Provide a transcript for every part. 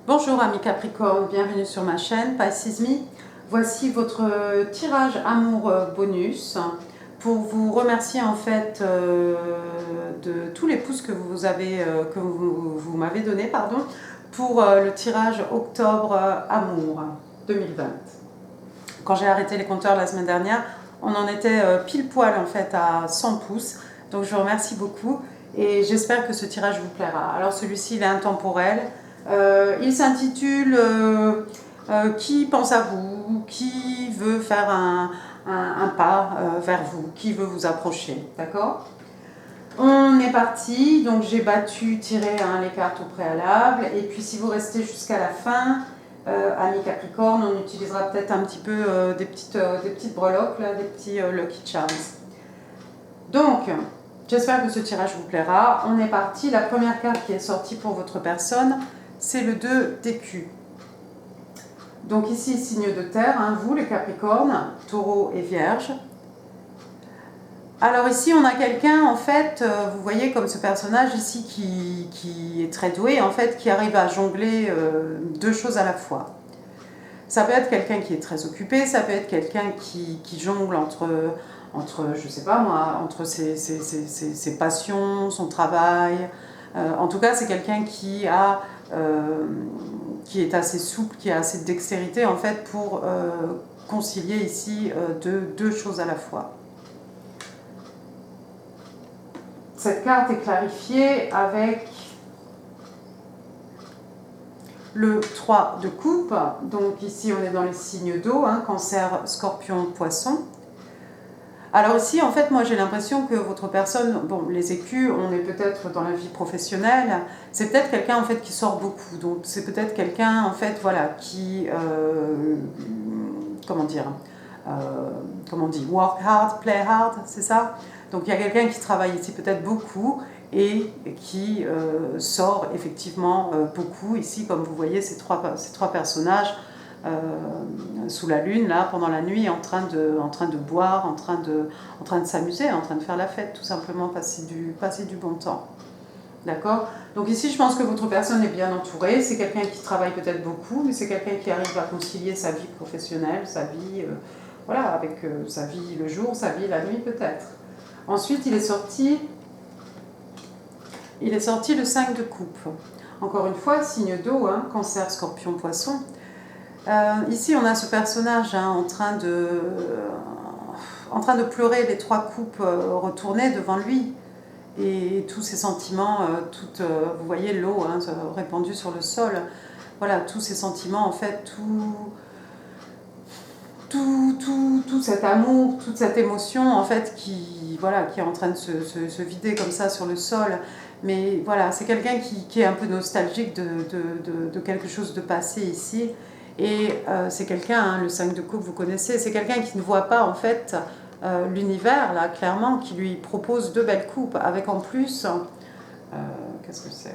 Bonjour amis Capricorne, bienvenue sur ma chaîne Pisces Me. Voici votre tirage amour bonus pour vous remercier en fait de tous les pouces que vous avez que vous m'avez donné pour le tirage octobre amour 2020. Quand j'ai arrêté les compteurs la semaine dernière, on en était pile poil en fait à 100 pouces. Donc je vous remercie beaucoup et j'espère que ce tirage vous plaira. Alors celui-ci il est intemporel. Il s'intitule Qui pense à vous, qui veut faire un pas vers vous, qui veut vous approcher, d'accord? On est parti, donc j'ai tiré les cartes au préalable, et puis si vous restez jusqu'à la fin, amis Capricorne, on utilisera peut-être un petit peu des petites breloques, là, des petits Lucky Charms. Donc, j'espère que ce tirage vous plaira. On est parti, la première carte qui est sortie pour votre personne, c'est le 2 d'écus. Donc ici, signe de terre, vous les Capricornes, Taureau et Vierge. Alors ici, on a quelqu'un, en fait, vous voyez comme ce personnage ici qui est très doué, en fait, qui arrive à jongler deux choses à la fois. Ça peut être quelqu'un qui est très occupé, ça peut être quelqu'un qui jongle entre, je sais pas moi, entre ses passions, son travail. En tout cas, c'est quelqu'un qui est assez souple, qui a assez de dextérité en fait pour concilier ici deux choses à la fois. Cette carte est clarifiée avec le 3 de coupe. Donc ici on est dans les signes d'eau, Cancer, Scorpion, Poisson. Alors ici, en fait, moi j'ai l'impression que votre personne, bon, les écus, on est peut-être dans la vie professionnelle, c'est peut-être quelqu'un en fait qui sort beaucoup, donc c'est peut-être quelqu'un en fait, voilà, qui, comment on dit, work hard, play hard, c'est ça? Donc il y a quelqu'un qui travaille ici peut-être beaucoup et qui sort effectivement beaucoup. Ici, comme vous voyez, ces trois personnages, sous la lune, là, pendant la nuit, en train de boire, en train de s'amuser, en train de faire la fête, tout simplement, passer du bon temps. D'accord? Donc ici, je pense que votre personne est bien entourée. C'est quelqu'un qui travaille peut-être beaucoup, mais c'est quelqu'un qui arrive à concilier sa vie professionnelle, sa vie, voilà, avec sa vie le jour, sa vie la nuit peut-être. Ensuite, il est sorti le 5 de coupe. Encore une fois, signe d'eau, Cancer, Scorpion, Poisson. Ici, on a ce personnage en train de pleurer les trois coupes retournées devant lui. Et tous ces sentiments, vous voyez l'eau répandue sur le sol. Voilà, tous ces sentiments, en fait, tout cet amour, toute cette émotion, en fait, qui est en train de se vider comme ça sur le sol. Mais voilà, c'est quelqu'un qui est un peu nostalgique de quelque chose de passé ici. Et c'est quelqu'un, le 5 de coupe, vous connaissez, c'est quelqu'un qui ne voit pas en fait l'univers, là, clairement, qui lui propose deux belles coupes, avec en plus, qu'est-ce que c'est?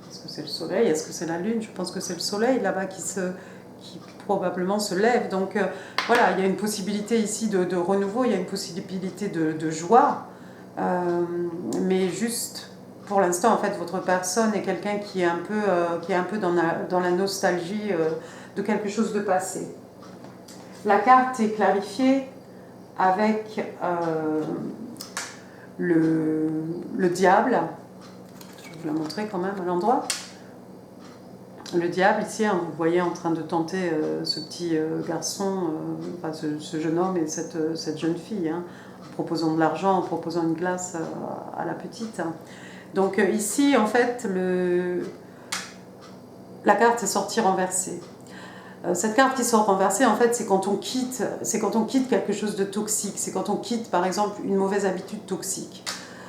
Est-ce que c'est le soleil? Est-ce que c'est la lune? Je pense que c'est le soleil là-bas qui probablement se lève. Donc voilà, il y a une possibilité ici de renouveau, il y a une possibilité de joie, mais juste... Pour l'instant, en fait, votre personne est quelqu'un qui est un peu dans la nostalgie de quelque chose de passé. La carte est clarifiée avec le diable. Je vais vous la montrer quand même à l'endroit. Le diable, ici, vous voyez en train de tenter ce petit garçon, ce jeune homme et cette jeune fille, en proposant de l'argent, en proposant une glace à la petite. Donc ici, en fait, la carte est sortie renversée. Cette carte qui sort renversée, en fait, c'est quand on quitte quelque chose de toxique. C'est quand on quitte, par exemple, une mauvaise habitude toxique.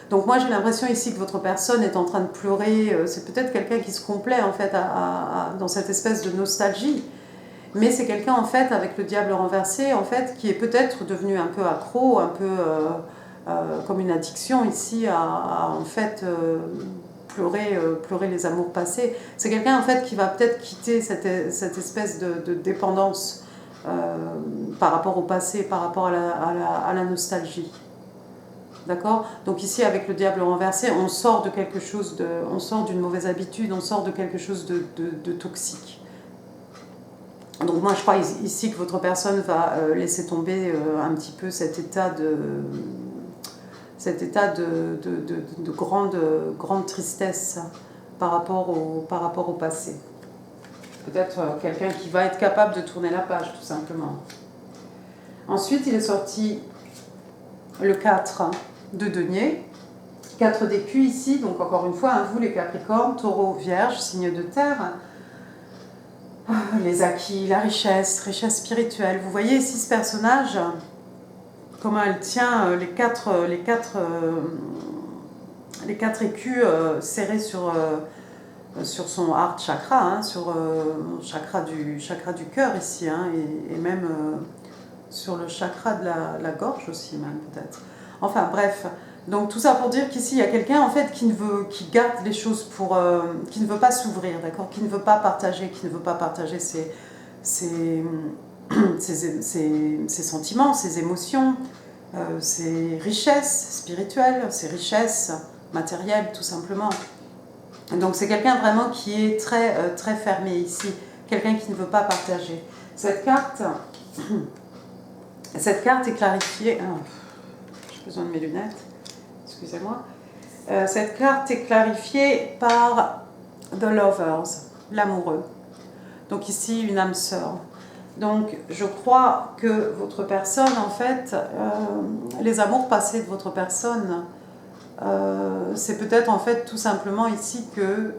Donc moi, j'ai l'impression ici que votre personne est en train de pleurer. C'est peut-être quelqu'un qui se complaît, en fait, dans cette espèce de nostalgie. Mais c'est quelqu'un, en fait, avec le diable renversé, en fait, qui est peut-être devenu un peu accro, un peu... comme une addiction ici en fait pleurer les amours passés. C'est quelqu'un en fait qui va peut-être quitter cette espèce de dépendance par rapport au passé, par rapport à la nostalgie. D'accord? Donc ici, avec le diable renversé, on sort de quelque chose on sort d'une mauvaise habitude, on sort de quelque chose de toxique. Donc moi, je crois ici que votre personne va laisser tomber un petit peu cet état de grande tristesse par rapport au passé. Peut-être quelqu'un qui va être capable de tourner la page, tout simplement. Ensuite, il est sorti le 4 de denier, 4 d'écus ici, donc encore une fois, vous les Capricornes, Taureau, Vierge, signe de terre, les acquis, la richesse spirituelle. Vous voyez ici ce personnage, comment elle tient les quatre écus serrés sur son heart chakra, sur le chakra du cœur ici, et même sur le chakra de la gorge aussi, même peut-être. Enfin bref, donc tout ça pour dire qu'ici il y a quelqu'un en fait qui garde les choses qui ne veut pas s'ouvrir, d'accord, qui ne veut pas partager, ses sentiments, ses émotions, ses richesses spirituelles, ses richesses matérielles tout simplement. Donc c'est quelqu'un vraiment qui est très fermé ici, quelqu'un qui ne veut pas partager. Cette carte est clarifiée. J'ai besoin de mes lunettes, excusez-moi. Cette carte est clarifiée par The Lovers, l'amoureux. Donc ici, une âme sœur. Donc je crois que votre personne, en fait, les amours passés de votre personne, c'est peut-être en fait tout simplement ici que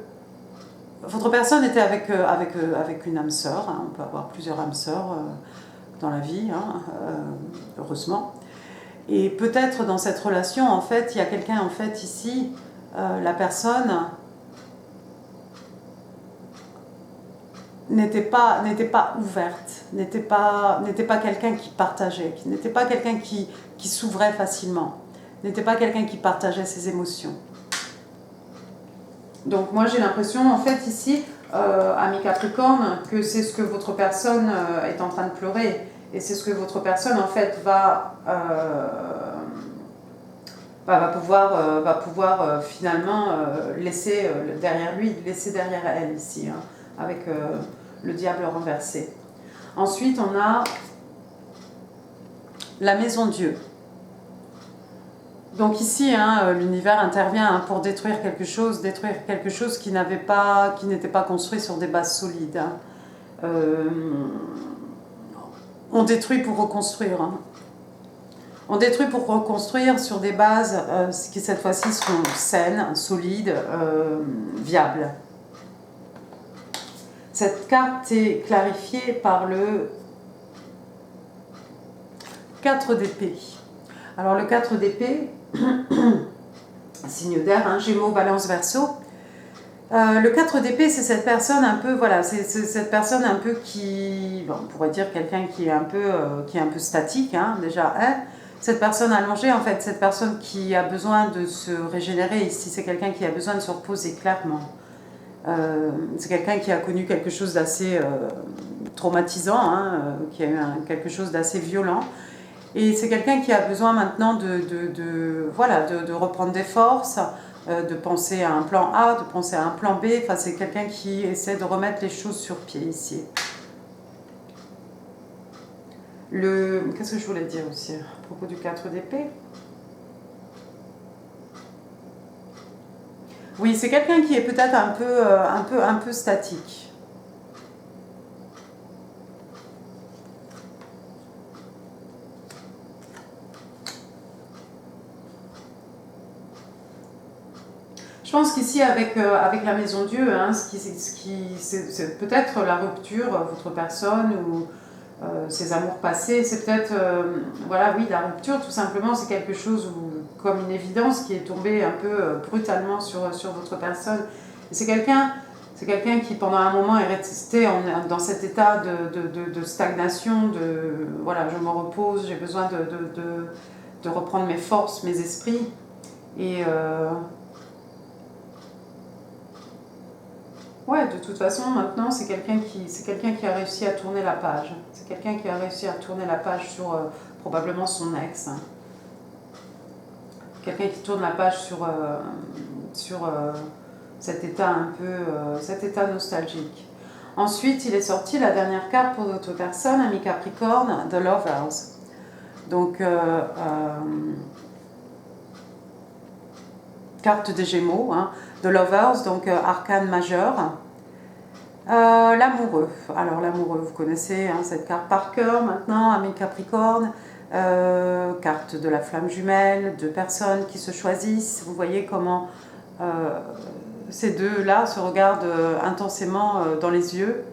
votre personne était avec une âme sœur. On peut avoir plusieurs âmes sœurs dans la vie, heureusement. Et peut-être dans cette relation, en fait, il y a quelqu'un, en fait, ici, la personne n'était pas ouverte, n'était pas quelqu'un qui partageait, n'était pas quelqu'un qui s'ouvrait facilement, n'était pas quelqu'un qui partageait ses émotions. Donc moi j'ai l'impression, en fait, ici, ami Capricorne, que c'est ce que votre personne est en train de pleurer. Et c'est ce que votre personne, en fait, va pouvoir finalement laisser derrière lui, laisser derrière elle ici, avec le diable renversé. Ensuite, on a la maison Dieu. Donc ici, l'univers intervient pour détruire quelque chose qui n'était pas construit sur des bases solides. On détruit pour reconstruire. On détruit pour reconstruire sur des bases qui cette fois-ci seront saines, solides, viables. Cette carte est clarifiée par le 4 d'épée. Alors le 4 d'épée, signe d'air, Gémeaux, Balance, Verseau. Le 4 d'épée, c'est cette personne un peu, c'est cette personne un peu qui, on pourrait dire quelqu'un qui est un peu statique, déjà. Cette personne allongée, en fait, cette personne qui a besoin de se régénérer ici, c'est quelqu'un qui a besoin de se reposer clairement. C'est quelqu'un qui a connu quelque chose d'assez traumatisant, qui a eu quelque chose d'assez violent. Et c'est quelqu'un qui a besoin maintenant de reprendre des forces, de penser à un plan A, de penser à un plan B. Enfin, c'est quelqu'un qui essaie de remettre les choses sur pied ici. Qu'est-ce que je voulais dire aussi à propos du 4 d'épée? Oui, c'est quelqu'un qui est peut-être un peu statique. Je pense qu'ici, avec la Maison Dieu, c'est peut-être la rupture, votre personne ou ses amours passés, c'est peut-être, oui, la rupture, tout simplement, c'est quelque chose comme une évidence qui est tombée un peu brutalement sur votre personne. Et c'est quelqu'un qui, pendant un moment, est resté dans cet état de stagnation, je me repose, j'ai besoin de reprendre mes forces, mes esprits. Et de toute façon, maintenant, c'est quelqu'un qui a réussi à tourner la page. C'est quelqu'un qui a réussi à tourner la page sur probablement son ex. quelqu'un qui tourne la page sur cet état un peu, cet état nostalgique. Ensuite, il est sorti la dernière carte pour votre personne, ami Capricorne, The Lovers. Donc, carte des Gémeaux, hein, The Lovers, donc arcane majeur. L'amoureux. Alors, l'amoureux, vous connaissez hein, cette carte par cœur maintenant, ami Capricorne. Carte de la flamme jumelle, deux personnes qui se choisissent. Vous voyez comment ces deux-là se regardent intensément dans les yeux.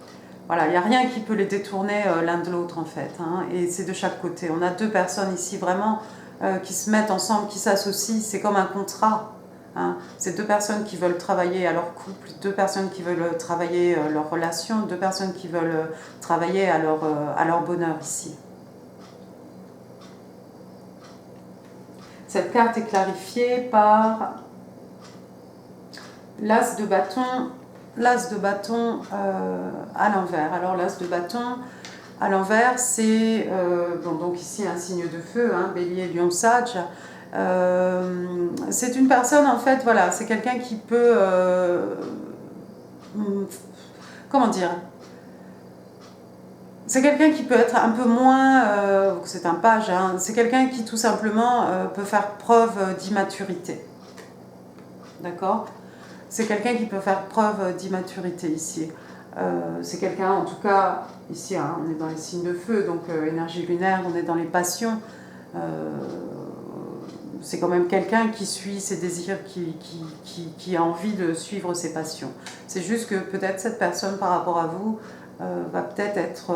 Voilà, il n'y a rien qui peut les détourner l'un de l'autre en fait. Hein, et c'est de chaque côté. On a deux personnes ici vraiment qui se mettent ensemble, qui s'associent. C'est comme un contrat. Hein. C'est deux personnes qui veulent travailler à leur couple, deux personnes qui veulent travailler leur relation, deux personnes qui veulent travailler à leur bonheur ici. Cette carte est clarifiée par l'as de bâton à l'envers. Alors l'as de bâton à l'envers, c'est bon, donc ici un signe de feu, hein, Bélier, Lion, Sage. C'est une personne en fait, voilà, c'est quelqu'un qui peut, comment dire, c'est quelqu'un qui peut être un peu moins, c'est un page, hein, c'est quelqu'un qui tout simplement peut faire preuve d'immaturité. D'accord ? C'est quelqu'un qui peut faire preuve d'immaturité ici. C'est quelqu'un, en tout cas, ici, hein, on est dans les signes de feu, donc énergie lunaire, on est dans les passions. C'est quand même quelqu'un qui suit ses désirs, qui a envie de suivre ses passions. C'est juste que peut-être cette personne, par rapport à vous, va peut-être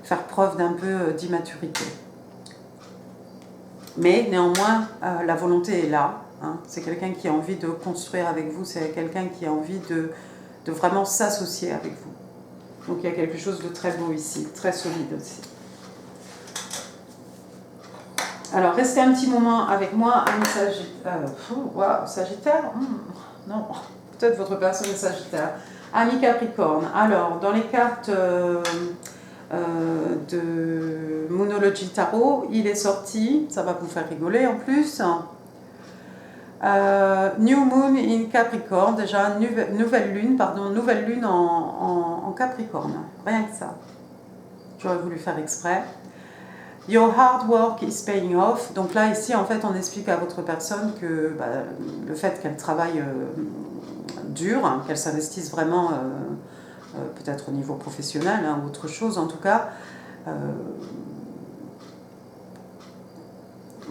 faire preuve d'un peu d'immaturité. Mais néanmoins, la volonté est là. Hein. C'est quelqu'un qui a envie de construire avec vous, c'est quelqu'un qui a envie de vraiment s'associer avec vous. Donc il y a quelque chose de très beau ici, très solide aussi. Alors restez un petit moment avec moi, ami Sagittaire. Non, peut-être votre personne est Sagittaire. Ami Capricorne. Alors, dans les cartes de Moonology Tarot, il est sorti, ça va vous faire rigoler en plus, New Moon in Capricorne, déjà nouvelle lune en Capricorne, rien que ça. J'aurais voulu faire exprès. Your hard work is paying off. Donc là, ici, en fait, on explique à votre personne que le fait qu'elle travaille dur, hein, qu'elle s'investisse vraiment, peut-être au niveau professionnel, hein, ou autre chose en tout cas,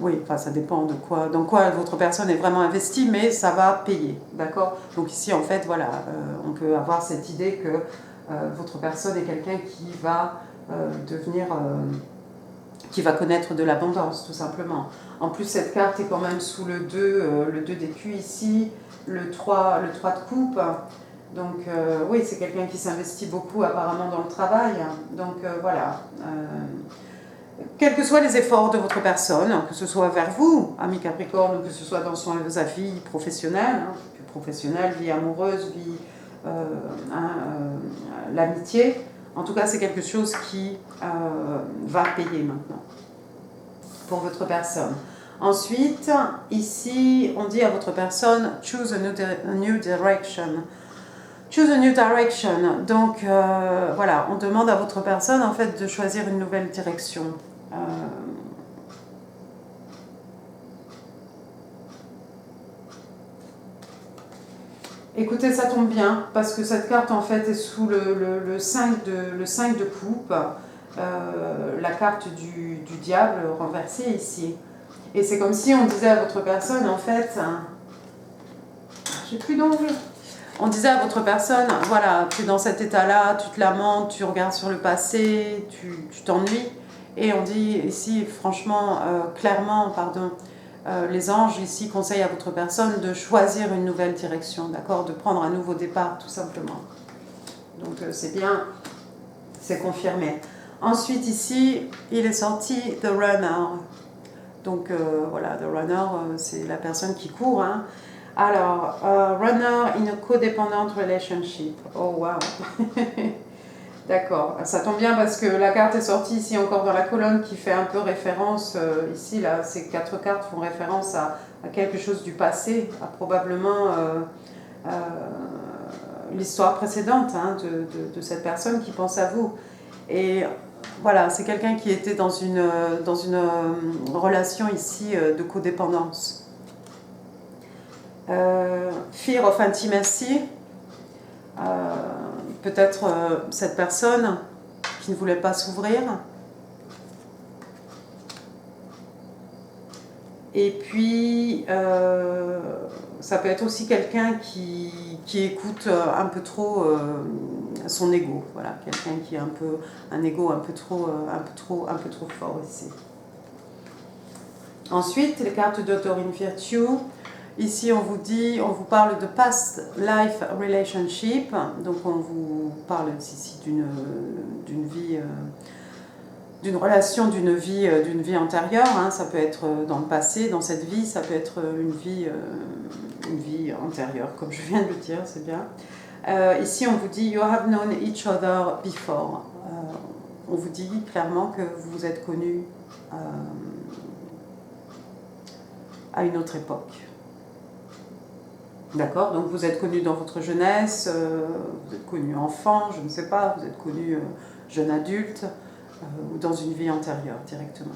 oui, enfin ça dépend de quoi, dans quoi votre personne est vraiment investie, mais ça va payer, d'accord? Donc ici, en fait, voilà, on peut avoir cette idée que votre personne est quelqu'un qui va qui va connaître de l'abondance, tout simplement. En plus, cette carte est quand même sous le 2 d'écus ici, le 3 de coupe. Donc oui, c'est quelqu'un qui s'investit beaucoup apparemment dans le travail. Donc voilà. Quels que soient les efforts de votre personne, que ce soit vers vous, ami Capricorne, ou que ce soit dans sa vie professionnelle, vie amoureuse, vie, l'amitié, en tout cas c'est quelque chose qui va payer maintenant pour votre personne. Ensuite, ici, on dit à votre personne « choose a new direction ». Choose a new direction. Donc, voilà, on demande à votre personne, en fait, de choisir une nouvelle direction. Écoutez, ça tombe bien, parce que cette carte, en fait, est sous le 5 de coupe, la carte du diable renversée ici. Et c'est comme si on disait à votre personne, en fait, j'ai plus d'ongles. On disait à votre personne, voilà, tu es dans cet état-là, tu te lamentes, tu regardes sur le passé, tu t'ennuies. Et on dit ici, franchement, clairement, pardon, les anges ici conseillent à votre personne de choisir une nouvelle direction, d'accord, de prendre un nouveau départ, tout simplement. Donc c'est bien, c'est confirmé. Ensuite ici, il est sorti The Runner. Donc voilà, The Runner, c'est la personne qui court. Hein. Alors, runner in a codependent relationship. Oh wow. D'accord, ça tombe bien parce que la carte est sortie ici encore dans la colonne qui fait un peu référence, ici là, ces 4 cartes font référence à quelque chose du passé, à probablement euh, l'histoire précédente hein, de cette personne qui pense à vous. Et voilà, c'est quelqu'un qui était dans une relation ici de codépendance. Fear of intimacy, peut-être cette personne qui ne voulait pas s'ouvrir. Et puis, ça peut être aussi quelqu'un qui écoute un peu trop son ego. Voilà, quelqu'un qui a un ego un peu trop fort ici. Ensuite, les cartes d'Authorine Virtue. Ici, on vous parle de past life relationship. Donc, on vous parle ici d'une vie, d'une relation, d'une vie antérieure. Hein. Ça peut être dans le passé, dans cette vie. Ça peut être une vie antérieure, comme je viens de le dire, c'est bien. Ici, on vous dit you have known each other before. On vous dit clairement que vous vous êtes connus à une autre époque. D'accord, donc vous êtes connu dans votre jeunesse, vous êtes connu enfant, je ne sais pas, vous êtes connu jeune adulte ou dans une vie antérieure directement.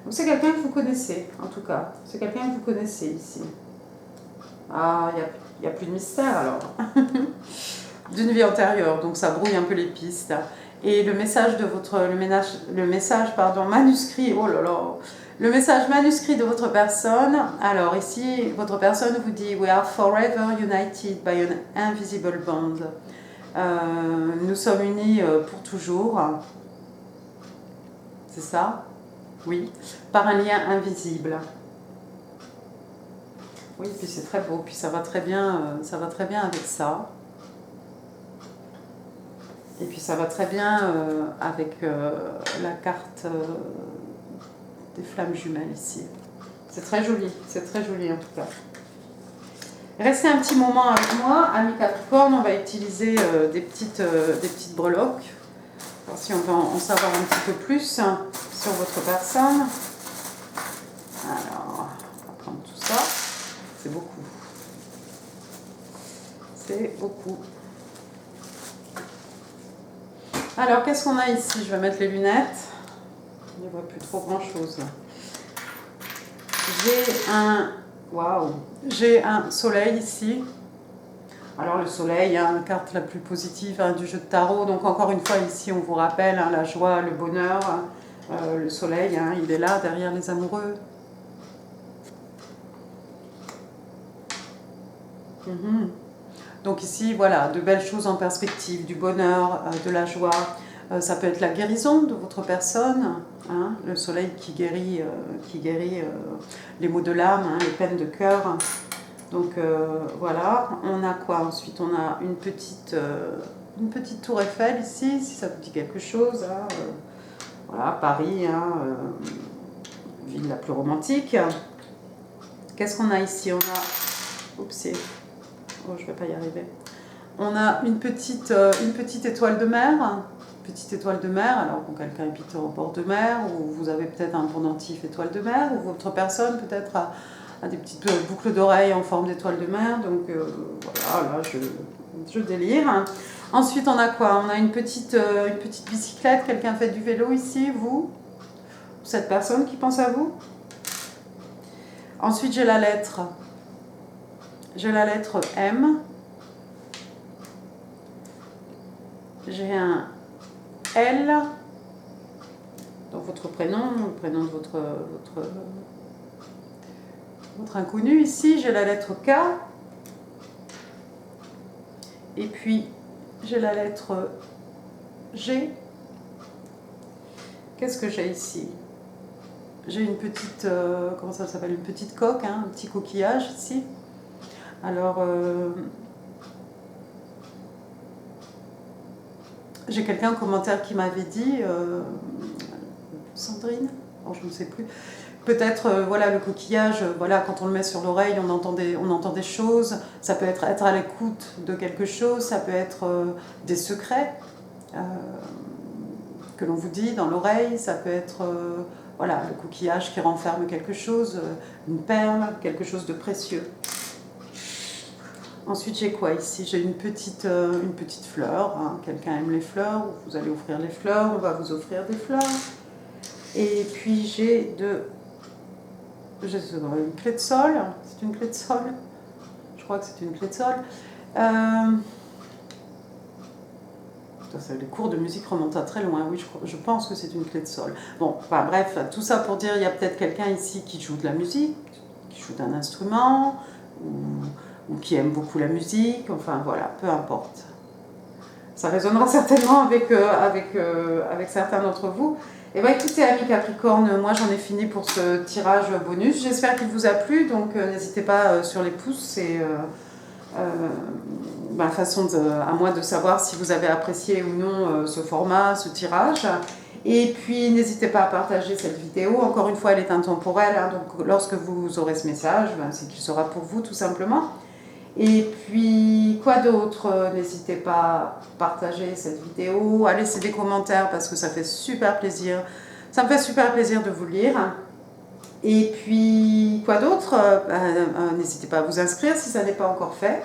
Donc c'est quelqu'un que vous connaissez, en tout cas. C'est quelqu'un que vous connaissez ici. Ah, il n'y a plus de mystère alors. D'une vie antérieure, donc ça brouille un peu les pistes. Et le message de le message manuscrit, oh là là, le message manuscrit de votre personne, alors ici, votre personne vous dit « We are forever united by an invisible bond ». Nous sommes unis pour toujours. C'est ça? Oui. Par un lien invisible. Oui, puis c'est très beau, puis ça va très bien avec ça. Et puis ça va très bien avec la carte des flammes jumelles ici. C'est très joli en tout cas. Restez un petit moment avec moi, amis Capricorne, on va utiliser des petites breloques. Alors, si on veut en savoir un petit peu plus sur votre personne. Alors, on va prendre tout ça. C'est beaucoup. C'est beaucoup. Alors, qu'est-ce qu'on a ici? Je vais mettre les lunettes. Je ne vois plus trop grand-chose. J'ai un soleil ici. Alors, le soleil, la carte la plus positive du jeu de tarot. Donc, encore une fois, ici, on vous rappelle la joie, le bonheur. Le soleil, il est là, derrière les amoureux. Donc ici, voilà, de belles choses en perspective, du bonheur, de la joie. Ça peut être la guérison de votre personne, hein, le soleil qui guérit les maux de l'âme, les peines de cœur. Donc voilà, on a quoi ensuite? On a une petite tour Eiffel ici, si ça vous dit quelque chose. Voilà, Paris, ville la plus romantique. Qu'est-ce qu'on a ici? On a... Oups, oh, je ne vais pas y arriver. On a une petite étoile de mer. Petite étoile de mer, alors quand quelqu'un habite au bord de mer, ou vous avez peut-être un pendentif étoile de mer, ou votre personne peut-être a des petites boucles d'oreilles en forme d'étoile de mer. Donc voilà, là je délire. Ensuite, on a quoi? On a une petite bicyclette. Quelqu'un fait du vélo ici, vous? Cette personne qui pense à vous? Ensuite, j'ai la lettre M. J'ai un L dans votre prénom, le prénom de votre inconnu ici. J'ai la lettre K. Et puis, j'ai la lettre G. Qu'est-ce que j'ai ici? J'ai une petite, comment ça s'appelle? Une petite coque, un petit coquillage ici. Alors, j'ai quelqu'un en commentaire qui m'avait dit, Sandrine, oh, je ne sais plus, peut-être voilà, le coquillage, voilà, quand on le met sur l'oreille, on entend des choses, ça peut être à l'écoute de quelque chose, ça peut être des secrets, que l'on vous dit dans l'oreille, ça peut être voilà, le coquillage qui renferme quelque chose, une perle, quelque chose de précieux. Ensuite, j'ai quoi ici? J'ai une petite fleur. Hein. Quelqu'un aime les fleurs, vous allez offrir les fleurs, on va vous offrir des fleurs. Et puis j'ai une clé de sol. C'est une clé de sol. Je crois que c'est une clé de sol. Les cours de musique remontent à très loin. Oui, je pense que c'est une clé de sol. Bon, enfin bref, tout ça pour dire, il y a peut-être quelqu'un ici qui joue de la musique, qui joue d'un instrument, ou qui aime beaucoup la musique. Enfin voilà, peu importe. Ça résonnera certainement avec certains d'entre vous. Et bien écoutez, amis Capricorne, moi j'en ai fini pour ce tirage bonus. J'espère qu'il vous a plu, donc n'hésitez pas sur les pouces. C'est façon à moi de savoir si vous avez apprécié ou non ce format, ce tirage. Et puis n'hésitez pas à partager cette vidéo. Encore une fois, elle est intemporelle, hein, donc lorsque vous aurez ce message, c'est qu'il sera pour vous tout simplement. Et puis, quoi d'autre? N'hésitez pas à partager cette vidéo, à laisser des commentaires parce que ça fait super plaisir. Ça me fait super plaisir de vous lire. Et puis, quoi d'autre? N'hésitez pas à vous inscrire si ça n'est pas encore fait.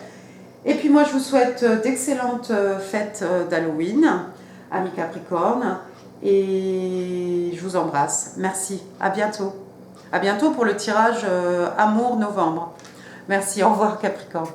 Et puis moi, je vous souhaite d'excellentes fêtes d'Halloween, amis Capricorne. Et je vous embrasse. Merci. À bientôt. À bientôt pour le tirage Amour Novembre. Merci. Au revoir Capricorne.